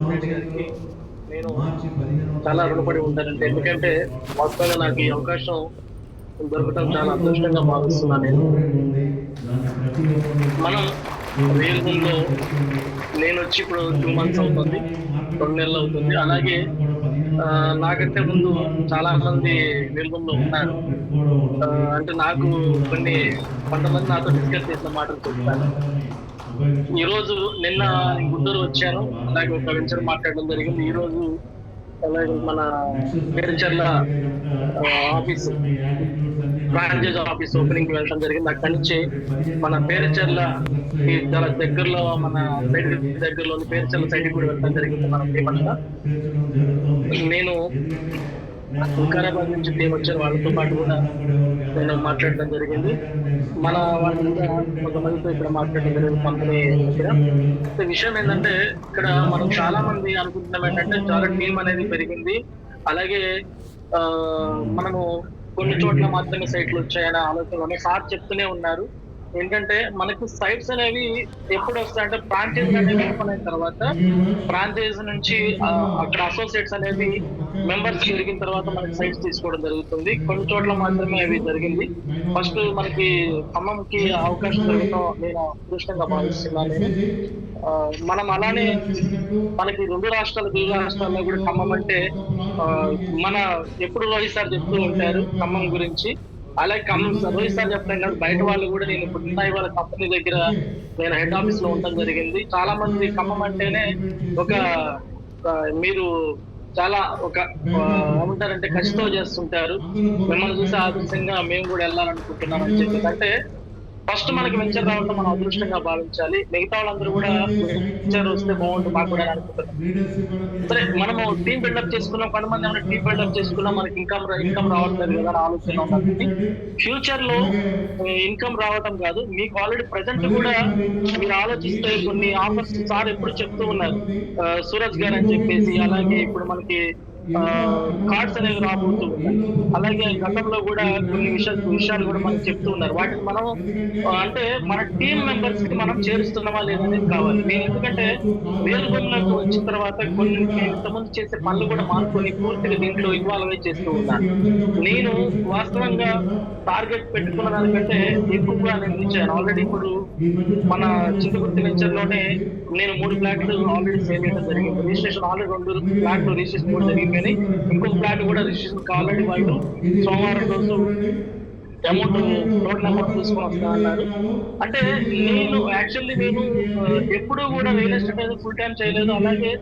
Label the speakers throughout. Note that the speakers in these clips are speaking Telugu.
Speaker 1: రెడ్డి గారికి నేను చాలా రుణపడి ఉంటానండి. ఎందుకంటే వాస్తవంగా నాకు ఈ అవకాశం దొరకటం చాలా అదృష్టంగా భావిస్తున్నాను నేను. మనం రియల్‌లో నేనొచ్చి ఇప్పుడు 2 మంత్స్ అవుతుంది. 2 నెలలు అవుతుంది. అలాగే నాకంటే ముందు చాలా మంది రియల్‌లో ఉన్నారు. అంటే నాకు కొన్ని కొంతమంది నాతో డిస్కస్ చేసిన మాటలు చెప్తాను. ఈరోజు నిన్న గుంటూరు వచ్చాను. అలాగే ఒక వెంచర్ మాట్లాడడం జరిగింది. ఈరోజు అలాగే మన పేరుచెర్ల ఆఫీసు ఫ్రాంచైజ్ ఆఫీస్ ఓపెనింగ్‌కి వెళ్ళడం జరిగింది. అక్కడి నుంచి మన పేరుచెర్లకి చాలా దగ్గరలో మన సైట్ దగ్గరలోని పేరుచెర్ల సైట్‌కి కూడా వెళ్ళడం జరిగింది మన టీమ్ అంతా. నేను వికారాబాద్ నుంచి టీమ్ వచ్చారు. వాళ్ళతో పాటు కూడా నేను మాట్లాడడం జరిగింది. మన వాళ్ళ మీద కొంతమందితో ఇక్కడ మాట్లాడడం జరిగింది కంపెనీ దగ్గర. విషయం ఏంటంటే ఇక్కడ మనం చాలా మంది అనుకుంటున్నాం ఏంటంటే చాలా టీమ్ అనేది పెరిగింది. అలాగే మనము కొన్ని చోట్ల మాత్రమే సైట్లు వచ్చాయనే ఆలోచనలోనే సార్ చెప్తూనే ఉన్నారు. ఏంటంటే మనకి సైట్స్ అనేవి ఎప్పుడు వస్తాయంటే ఫ్రాంచైజ్ అనేది ఓపెన్ అయిన తర్వాత ఫ్రాంచైజ్ నుంచి అక్కడ అసోసియేట్స్ అనేది మెంబర్స్ పెరిగిన తర్వాత మనకి సైట్స్ తీసుకోవడం జరుగుతుంది. కొన్ని చోట్ల మాత్రమే అవి జరిగింది. ఫస్ట్ మనకి ఖమ్మంకి అవకాశం దొరకడం నేను అదృష్టంగా భావిస్తున్నాను నేను. మనం అలానే మనకి తెలుగు రాష్ట్రాల్లో కూడా ఖమ్మం అంటే మన ఎప్పుడు రోహిత్ సార్ చెప్తూ ఉంటారు ఖమ్మం గురించి. అలాగే ఖమ్మం రోహిత్ సార్ చెప్తాను కాదు, బయట వాళ్ళు కూడా నేను ఇప్పుడు వాళ్ళ కంపెనీ దగ్గర నేను హెడ్ ఆఫీస్ లో ఉండడం జరిగింది. చాలా మంది ఖమ్మం అంటేనే ఒక మీరు చాలా ఒక ఏమంటారంటే కసితో చేస్తుంటారు. మిమ్మల్ని చూసి ఆదర్శంగా మేము కూడా వెళ్ళాలనుకుంటున్నాం అని చెప్పి. అంటే ఫస్ట్ మనకి వెంచర్ రావడం మనం అదృష్టంగా భావించాలి. మిగతా వాళ్ళందరూ కూడా వెంచర్ వస్తే బాగుంటుంది మాకు కూడా అనుకుంటున్నాం. సరే మనము టీం బిల్డప్ చేసుకున్నాం, కొంతమంది ఏమైనా టీం బిల్డప్ చేసుకున్నాం, మనకి ఇన్కమ్ రావట్లేదు కదా అని ఆలోచన ఉన్నది. ఫ్యూచర్ లో ఇన్కమ్ రావటం కాదు, మీకు ఆల్రెడీ ప్రెసెంట్ కూడా మీరు ఆలోచిస్తే కొన్ని ఆఫర్స్ సార్ ఎప్పుడు చెప్తూ ఉన్నారు. సూరజ్ గారు అని చెప్పేసి, అలాగే ఇప్పుడు మనకి కార్డ్స్ అనేవి రాబోతూ ఉన్నాయి. అలాగే గతంలో కూడా కొన్ని విషయాలు కూడా మనకు చెప్తూ ఉన్నారు. వాటిని మనం అంటే మన టీం మెంబర్స్ కి మనం చేరుస్తున్నామా లేదనేది కావాలి. నేను ఎందుకంటే రియల్ గేమ్‌లోకి వచ్చిన తర్వాత కొన్ని నేను ఇంతకుముందు చేసే పనులు కూడా మానుకొని పూర్తిగా దీంట్లో ఇన్వాల్వ్ అయి చేస్తూ ఉన్నాను. నేను వాస్తవంగా టార్గెట్ పెట్టుకున్న దానికంటే ఎక్కువగా నేను ఇచ్చాను. ఆల్రెడీ ఇప్పుడు మన చింతకుర్తి వెంచర్ లోనే నేను 3 ఫ్లాట్లు ఆల్రెడీ సేల్ చేయడం జరిగింది. రిజిస్ట్రేషన్ ఆల్రెడీ 2 ఫ్లాట్లు రిజిస్ట్రేషన్ కూడా జరిగిపోయినాయి. ఇంకొక ఫ్లాట్ కూడా రిజిస్ట్రేషన్ ఆల్రెడీ వాళ్ళు సోమవారం రోజు టోటల్ అమౌంట్ తీసుకొని వస్తా అన్నారు. అంటే నేను ఎప్పుడు కూడా రియల్ ఎస్టేట్ అనేది ఫుల్ టైం చేయలేదు. అలాగే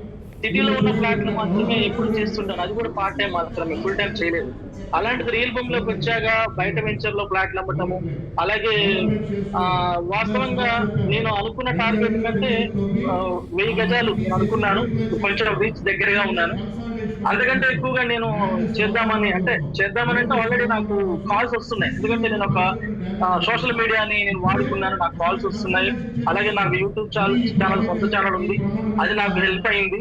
Speaker 1: సిటీలో ఉన్న ఫ్లాట్లు మాత్రమే ఎప్పుడు చేస్తుంటాను. అది కూడా పార్ట్ టైం మాత్రమే, ఫుల్ టైం చేయలేదు. అలాంటిది రియల్ భూమి లోకి వచ్చాక బయట వెంచర్ లో ఫ్లాట్లు అమ్మటము, అలాగే వాస్తవంగా నేను అనుకున్న టార్గెట్ కంటే 1000 గజాలు నేను అనుకున్నాను. కొంచెం రీచ్ దగ్గరగా ఉన్నాను. అంతకంటే ఎక్కువగా నేను చేద్దామని అంటే ఆల్రెడీ నాకు కాల్స్ వస్తున్నాయి. ఎందుకంటే నేను ఒక సోషల్ మీడియాని నేను వాడుకున్నాను, నాకు కాల్స్ వస్తున్నాయి. అలాగే నాకు యూట్యూబ్ ఛానల్ సొంత ఛానల్ ఉంది, అది నాకు హెల్ప్ అయింది.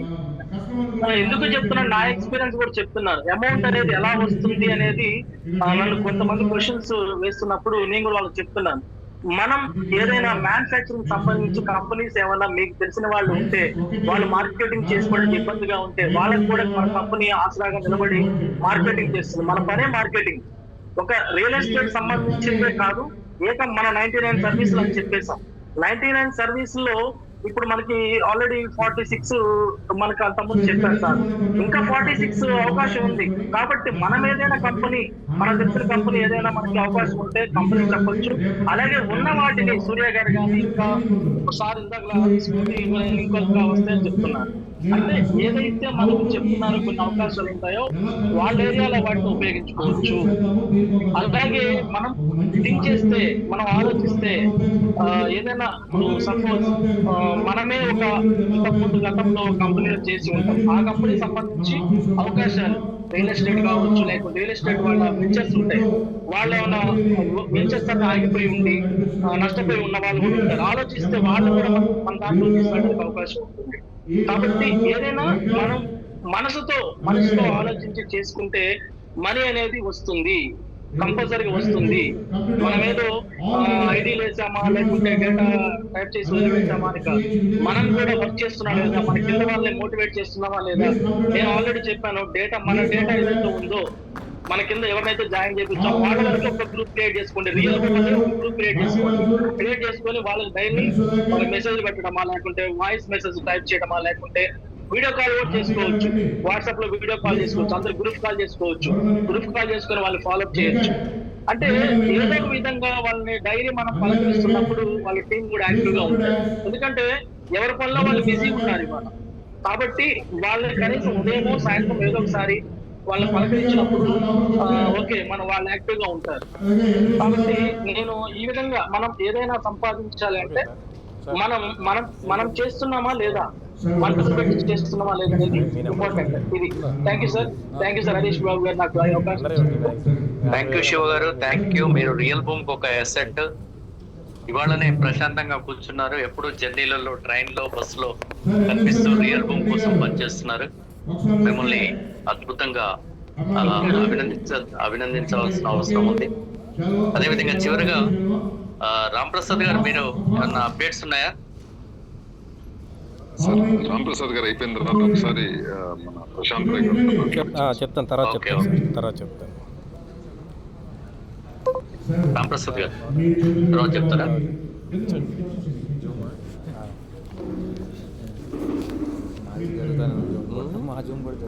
Speaker 1: ఎందుకు చెప్తున్నాను, నా ఎక్స్పీరియన్స్ కూడా చెప్తున్నాను. అమౌంట్ అనేది ఎలా వస్తుంది అనేది నన్ను కొంతమంది క్వశ్చన్స్ వేస్తున్నప్పుడు నేను కూడా వాళ్ళకి చెప్తున్నాను. మనం ఏదైనా మ్యానుఫ్యాక్చరింగ్ సంబంధించి కంపెనీస్ ఏమన్నా మీకు తెలిసిన వాళ్ళు ఉంటే, వాళ్ళు మార్కెటింగ్ చేసుకోవడానికి ఇబ్బందిగా ఉంటే వాళ్ళకి కూడా మన కంపెనీ ఆసరాగా నిలబడి మార్కెటింగ్ చేస్తుంది. మన పనే మార్కెటింగ్. ఒక రియల్ ఎస్టేట్ సంబంధించిందే కాదు, మన 99 సర్వీసులు అని చెప్పేసాం. 99 సర్వీసుల్లో ఇప్పుడు మనకి ఆల్రెడీ 46 మనకు అంతకుముందు చెప్పారు సార్. ఇంకా 46 అవకాశం ఉంది. కాబట్టి మనం ఏదైనా కంపెనీ, మన తెలిసిన కంపెనీ ఏదైనా మనకి అవకాశం ఉంటే కంపెనీ చెప్పొచ్చు. అలాగే ఉన్న వాటిని సూర్య గారు కానీ ఇంకా సార్ ఇందాక ఇంకొక వస్తాయని చెప్తున్నారు. అంటే ఏదైతే మనకు చెప్తున్నారో కొన్ని అవకాశాలు ఉంటాయో వాళ్ళ ఏరియాలో వాటిని ఉపయోగించుకోవచ్చు. అలాగే మనం థింక్ చేస్తే, మనం ఆలోచిస్తే ఏదైనా సపోజ్ మనమే ఒక ఇంతకుముందు గతంలో కంపెనీలు చేసి ఉంటాం. ఆ కంపెనీ సంబంధించి అవకాశాలు రియల్ ఎస్టేట్ కావచ్చు, లేకపోతే రియల్ ఎస్టేట్ వాళ్ళ వెంచర్స్ ఉంటాయి. వాళ్ళు ఏమైనా వెంచర్స్ అన్న ఆగిపోయి ఉండి నష్టపోయి ఉన్న వాళ్ళు కూడా ఉంటారు. ఆలోచిస్తే వాళ్ళు కూడా మన దాంట్లో తీసుకోవడానికి అవకాశం ఉంటుంది. కాబట్టి ఏదైనా మనం మనసుతో ఆలోచించి చేసుకుంటే మనీ అనేది వస్తుంది. కంపల్సరీగా వస్తుంది. మనమేదో ఐడీలు వేసామా లేకుంటే డేటా టైప్ చేసి వదిలిపెట్టామా అని కాదు. మనం కూడా వర్క్ చేస్తున్నాం లేదా, మన కింద వాళ్ళని మోటివేట్ చేస్తున్నామా లేదా. నేను ఆల్రెడీ చెప్పాను, మన డేటా ఏదైతే ఉందో మన కింద ఎవరినైతే జాయిన్ చేయించామో వాళ్ళ వరకు ఒక గ్రూప్ క్రియేట్ చేసుకోండి. రియల్ ఒక గ్రూప్ క్రియేట్ చేసుకొని వాళ్ళకి డైలీ వాళ్ళకి మెసేజ్ పెట్టడమా, లేకుంటే వాయిస్ మెసేజ్ టైప్ చేయడమా, లేకుంటే వీడియో కాల్ కూడా చేసుకోవచ్చు. వాట్సాప్ లో వీడియో కాల్ చేసుకోవచ్చు, అందరు గ్రూప్ కాల్ చేసుకోవచ్చు. గ్రూప్ కాల్ చేసుకొని వాళ్ళు ఫాలోఅప్ చేయొచ్చు. అంటే ఏదో ఒక విధంగా వాళ్ళని డైలీ మనం పలకరిస్తున్నప్పుడు వాళ్ళ టీం కూడా యాక్టివ్ గా ఉంటారు. ఎందుకంటే ఎవరి పనిలో వాళ్ళు బిజీ ఉన్నారు ఇవాళ. కాబట్టి వాళ్ళని కనీసం ఉదయమో సాయంత్రం ఏదో ఒకసారి వాళ్ళని పలకరించినప్పుడు ఓకే వాళ్ళు యాక్టివ్ గా ఉంటారు. కాబట్టి నేను ఈ విధంగా మనం ఏదైనా సంపాదించాలి అంటే మనం మనం మనం చేస్తున్నామా లేదా, మనసు పెట్టి చేస్తున్నామా లేదా అనేది ఇంపార్టెంట్. ఇది థ్యాంక్ యూ సార్ హరీష్ బాబు గారు నాకు అవకాశం.
Speaker 2: థ్యాంక్ యూ శివ గారు, థ్యాంక్ యూ. మీరు రియల్ భూమ్ ఒక అసెట్. ఇవాళనే ప్రశాంతంగా కూర్చున్నారు. ఎప్పుడు జర్నీలలో, ట్రైన్ లో, బస్సులో కనిపిస్తూ రియల్ భూమ్ కోసం పనిచేస్తున్నారు. మిమ్మల్ని అద్భుతంగా అభినందించాల్సిన అవసరం ఉంది. అదేవిధంగా చివరిగా రామ్ ప్రసాద్ గారు, మీరు ఏమన్నా అప్డేట్స్ ఉన్నాయా?
Speaker 3: రామ్ ప్రసాద్ గారు అయిపోయిన తర్వాత ఒకసారి మన ప్రశాంత్ రాయ్ గారు
Speaker 4: చెప్తాను, తర్వాత చెప్తాను.
Speaker 2: రామ్ ప్రసాద్ గారు తర్వాత చెప్తారా?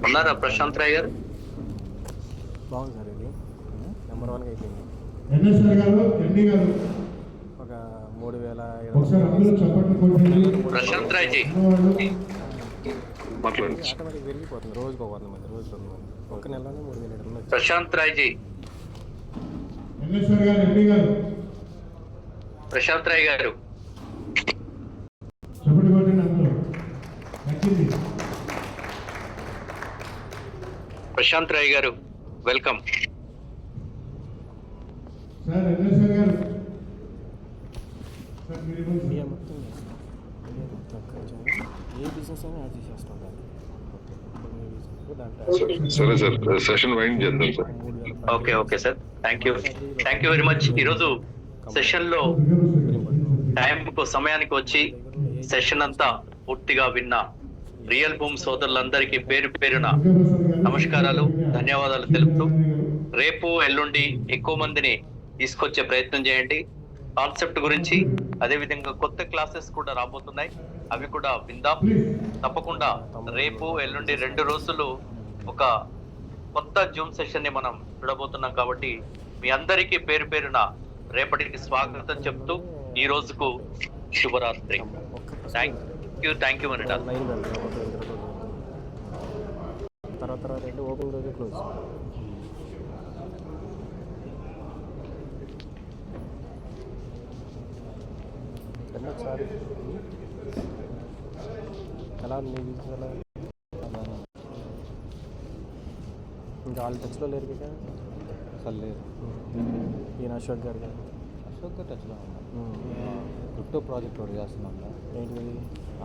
Speaker 2: ఉన్నారా ప్రశాంత్ రాయ్ గారు?
Speaker 4: బాగుంది సార్, ఇది నెంబర్ 1 అయిపోయింది. ఒక 3,000
Speaker 2: ప్రశాంత్ రాయ్ జీ
Speaker 3: మాట్లాడండి.
Speaker 4: ఆటోమేటిక్ పెరిగిపోతుంది, రోజుకు 100 మంది, రోజు 2 మంది, ఒక నెలలోనే 3,700.
Speaker 2: ప్రశాంత్ రాయ్ జీ, ప్రశాంత్ రాయ్ గారు, ప్రశాంత్ రాయ్ గారు, వెల్కమ్.
Speaker 4: ఇండియా మొత్తం ఏ బిజినెస్ అయినా యాడ్ చేసేస్తాం
Speaker 3: సరే సార్, సెషన్ వైండ్ చేద్దాం sir.
Speaker 2: Okay sir, thank you very much. ఈరోజు సెషన్ లో సమయానికి వచ్చి సెషన్ అంతా పూర్తిగా విన్న రియల్ భూమ్ సోదరులందరికీ పేరు పేరున నమస్కారాలు, ధన్యవాదాలు తెలుపుతూ రేపు ఎల్లుండి ఎక్కువ మందిని తీసుకొచ్చే ప్రయత్నం చేయండి. కాన్సెప్ట్ గురించి, అదేవిధంగా కొత్త క్లాసెస్ కూడా రాబోతున్నాయి, అవి కూడా విందాం. తప్పకుండా రేపు ఎల్లుండి 2 రోజులు ఒక కొత్త జూమ్ సెషన్ ని మనం చూడబోతున్నాం. కాబట్టి మీ అందరికీ పేరు పేరున రేపటికి స్వాగతం చెప్తూ ఈ రోజుకు శుభరాత్రి. థ్యాంక్ యూ అనండి.
Speaker 4: తర్వాత ఓపెన్ రోజు క్లోజ్. ఒకసారి ఎలా ఇంకా వాళ్ళు టచ్లో లేరు కదా?
Speaker 5: అసలు లేదు.
Speaker 4: ఈయన అశోక్ గారు
Speaker 5: టచ్లో ఉన్నాం. క్రిప్టో ప్రాజెక్ట్ ఒకటి చేస్తున్నాం.
Speaker 4: ఏంటిది?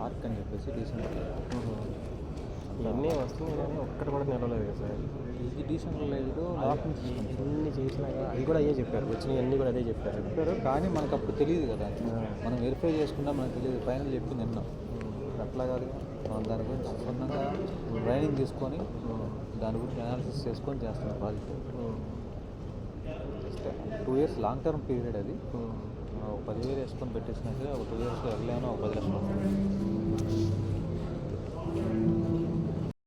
Speaker 5: ఆర్క్ అని చెప్పేసి డీసెంట్.
Speaker 4: ఇవన్నీ వస్తున్నాయి కానీ ఒక్కటి కూడా నిలవలేదు కదా సార్.
Speaker 5: ఇది డీసెంట్రలైజ్డ్
Speaker 4: ఇన్ని చేసినాక అది కూడా అదే చెప్పారు, వచ్చినాయి అన్నీ కూడా అదే చెప్పారు.
Speaker 5: కానీ మనకు అప్పుడు తెలియదు కదా, మనం వెరిఫై చేసుకున్నా మనకు తెలియదు. ఫైనల్ చెప్పి నిన్నాం అట్లా కాదు, మనం దాని గురించి క్షుణ్ణంగా ట్రైనింగ్ తీసుకొని దాని గురించి అనాలిసిస్ చేసుకొని చేస్తున్నాం project. 2 years long term period అది. 10,000 వేసుకొని పెట్టేసినాక ఒక 2 yearsలో ఎగలేమో ఒక 10 లక్షలు వస్తుంది.